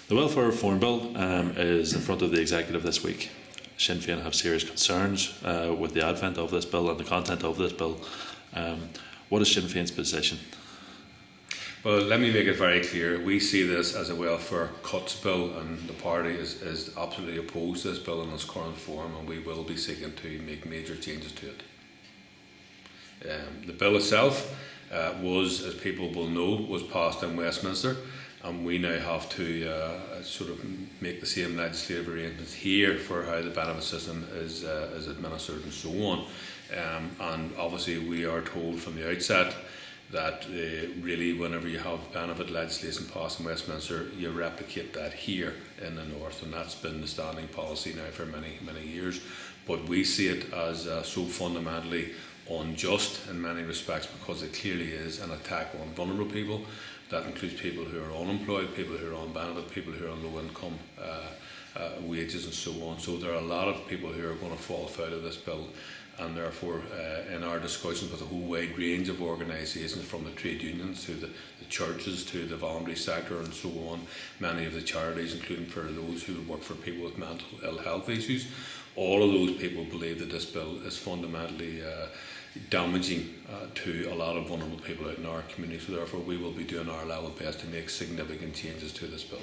The Welfare Reform Bill is in front of the Executive this week. Sinn Féin have serious concerns with the advent of this bill and the content of this bill. What is Sinn Féin's position? Well, let me make it very clear. We see this as a welfare cuts bill, and the party is absolutely opposed to this bill in its current form, and we will be seeking to make major changes to it. The bill itself was, as people will know, was passed in Westminster, and we now have to sort of make the same legislative arrangements here for how the benefit system is administered and so on. And obviously we are told from the outset that really whenever you have benefit legislation passed in Westminster, you replicate that here in the north, and that's been the standing policy now for many, many years. But we see it as so fundamentally unjust in many respects, because it clearly is an attack on vulnerable people. That includes people who are unemployed, people who are on benefit, people who are on low income wages and so on. So there are a lot of people who are going to fall foul of this bill, and therefore in our discussions with a whole wide range of organisations, from the trade unions to the churches to the voluntary sector and so on, many of the charities, including for those who work for people with mental ill health issues, all of those people believe that this bill is fundamentally damaging to a lot of vulnerable people out in our community. So therefore we will be doing our level best to make significant changes to this bill.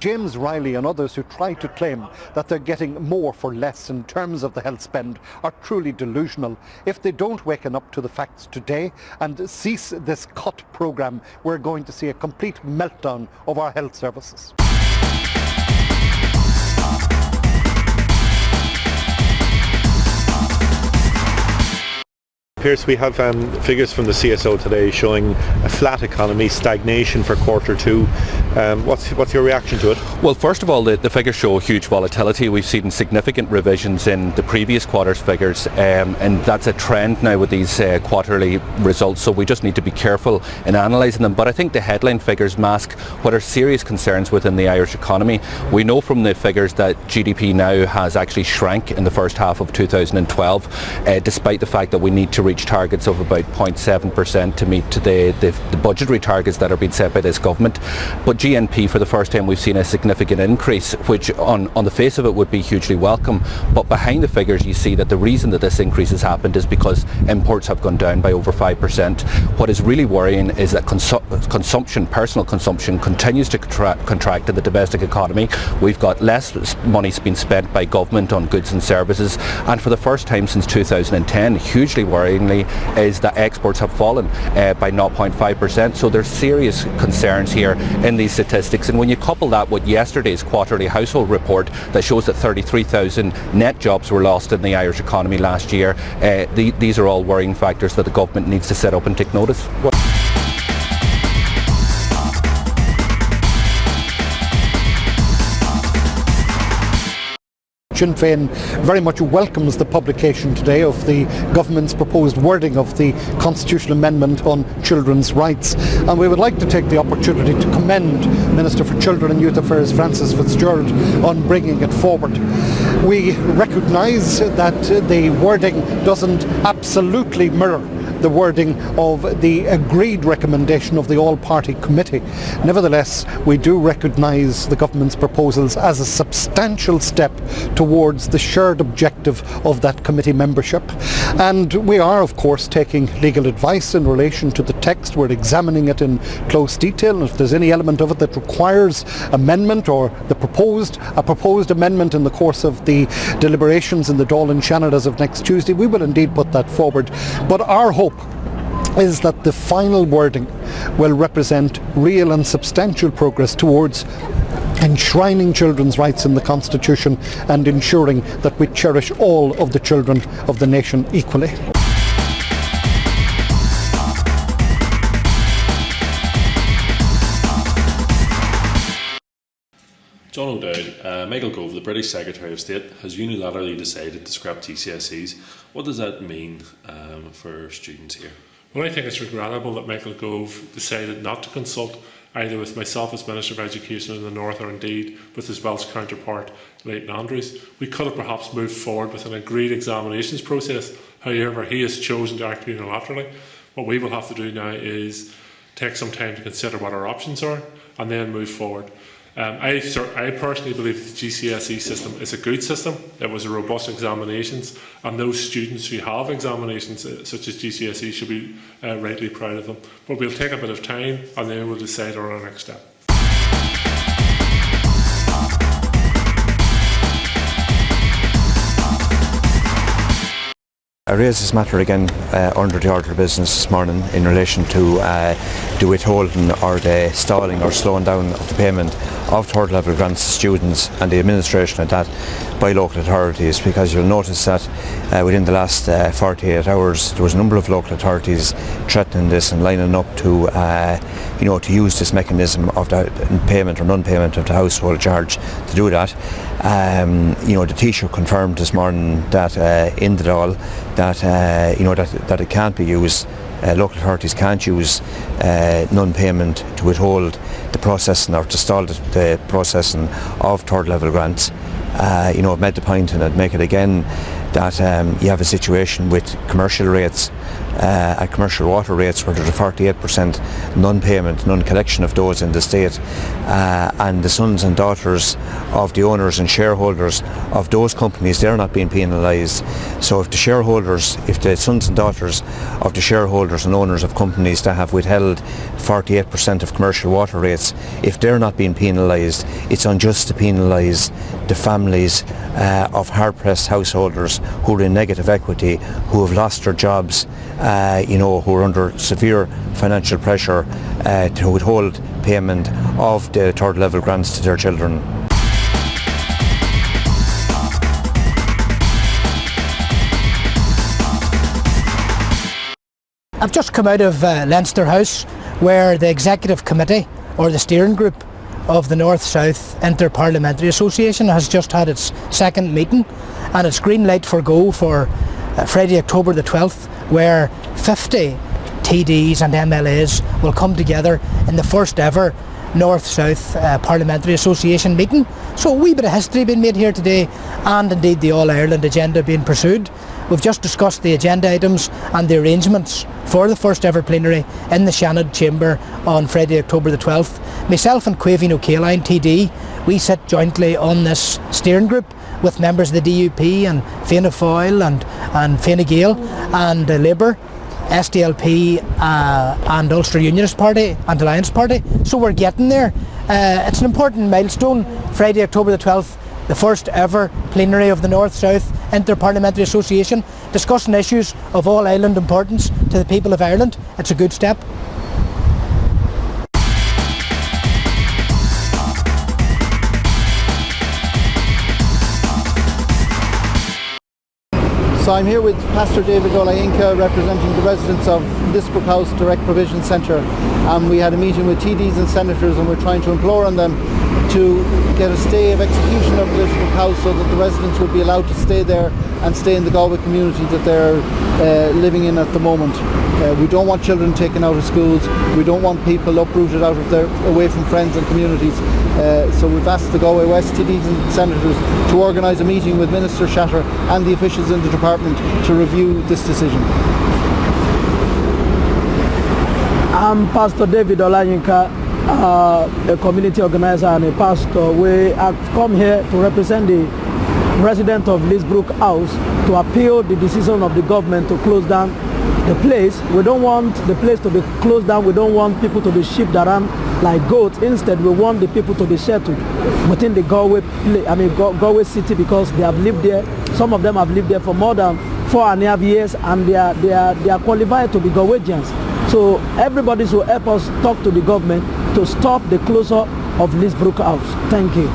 James Riley and others who try to claim that they're getting more for less in terms of the health spend are truly delusional. If they don't waken up to the facts today and cease this cut programme, we're going to see a complete meltdown of our health services. Pearse, we have figures from the CSO today showing a flat economy, stagnation for quarter two. What's your reaction to it? Well, first of all, the figures show huge volatility. We've seen significant revisions in the previous quarter's figures, and that's a trend now with these quarterly results, so we just need to be careful in analysing them. But I think the headline figures mask what are serious concerns within the Irish economy. We know from the figures that GDP now has actually shrank in the first half of 2012, despite the fact that we need to reach targets of about 0.7% to meet the budgetary targets that are being set by this government. But GNP, for the first time, we've seen a significant increase, which on the face of it would be hugely welcome. But behind the figures, you see that the reason that this increase has happened is because imports have gone down by over 5%. What is really worrying is that personal consumption continues to contract in the domestic economy. We've got less money being spent by government on goods and services, and for the first time since 2010, hugely worryingly, is that exports have fallen by 0.5%. So there's serious concerns here in these statistics, and when you couple that with yesterday's quarterly household report that shows that 33,000 net jobs were lost in the Irish economy last year, these are all worrying factors that the government needs to sit up and take notice. Sinn Féin very much welcomes the publication today of the government's proposed wording of the constitutional amendment on children's rights, and we would like to take the opportunity to commend Minister for Children and Youth Affairs Frances Fitzgerald on bringing it forward. We recognise that the wording doesn't absolutely mirror the wording of the agreed recommendation of the all-party committee. Nevertheless, we do recognise the government's proposals as a substantial step towards the shared objective of that committee membership. And we are, of course, taking legal advice in relation to the text. We're examining it in close detail, and if there's any element of it that requires amendment or a proposed amendment in the course of the deliberations in the Dáil and Shannon as of next Tuesday, we will indeed put that forward. But our hope is that the final wording will represent real and substantial progress towards enshrining children's rights in the Constitution and ensuring that we cherish all of the children of the nation equally. John O'Dowd, Michael Gove, the British Secretary of State, has unilaterally decided to scrap GCSEs. What does that mean for students here? Well, I think it's regrettable that Michael Gove decided not to consult either with myself as Minister of Education in the North or indeed with his Welsh counterpart, Leighton Andrews. We could have perhaps moved forward with an agreed examinations process. However, he has chosen to act unilaterally. What we will have to do now is take some time to consider what our options are and then move forward. I personally believe the GCSE system is a good system. It was a robust examinations, and those students who have examinations such as GCSE should be rightly proud of them. But we'll take a bit of time and then we'll decide on our next step. I raised this matter again under the order of business this morning in relation to the withholding or the stalling or slowing down of the payment of third level grants to students and the administration of that by local authorities, because you'll notice that within the last 48 hours there was a number of local authorities threatening this and lining up to to use this mechanism of the payment or non-payment of the household charge to do that. The Taoiseach confirmed this morning that in the Dáil that it can't be used. Local authorities can't use non-payment to withhold the processing or to stall the processing of third level grants. I've made the point, and I'd make it again, that you have a situation with commercial rates, at commercial water rates, where there's a 48% non-payment, non-collection of those in the state, and the sons and daughters of the owners and shareholders of those companies, they're not being penalised. So if the sons and daughters of the shareholders and owners of companies that have withheld 48% of commercial water rates, if they're not being penalised, it's unjust to penalise the families of hard-pressed householders who are in negative equity, who have lost their jobs, who are under severe financial pressure to withhold payment of the third level grants to their children. I've just come out of Leinster House, where the Executive Committee, or the steering group of the North-South Interparliamentary Association, has just had its second meeting, and it's green light for go for Friday, October the 12th, where 50 TDs and MLAs will come together in the first ever North-South Parliamentary Association meeting. So a wee bit of history being made here today, and indeed the All-Ireland agenda being pursued. We've just discussed the agenda items and the arrangements for the first ever plenary in the Shannon Chamber on Friday, October the 12th. Myself and Caoláin TD, we sit jointly on this steering group with members of the DUP and Fianna Fáil and Fine Gael and Labour, SDLP and Ulster Unionist Party and Alliance Party. So we're getting there. It's an important milestone, Friday, October the 12th, the first ever plenary of the North-South Interparliamentary Association, discussing issues of all island importance to the people of Ireland. It's a good step. So I'm here with Pastor David Caoláin, representing the residents of Lisbrook House Direct Provision Centre. We had a meeting with TDs and senators, and we're trying to implore on them to get a stay of execution of Lisbrook House so that the residents would be allowed to stay there and stay in the Galway community that they're living in at the moment. We don't want children taken out of schools. We don't want people uprooted away from friends and communities. So we've asked the Galway West TDs and senators to organise a meeting with Minister Shatter and the officials in the department to review this decision. I'm Pastor David Olayinka, a community organizer and a pastor. We have come here to represent the resident of Lisbrook House to appeal the decision of the government to close down the place. We don't want the place to be closed down. We don't want people to be shipped around like goats. Instead, we want the people to be settled within the Galway city, because they have lived there. Some of them have lived there for more than 4.5 years, and they are qualified to be Galwegians. So everybody should help us talk to the government to stop the closure of Lisbrook House. Thank you.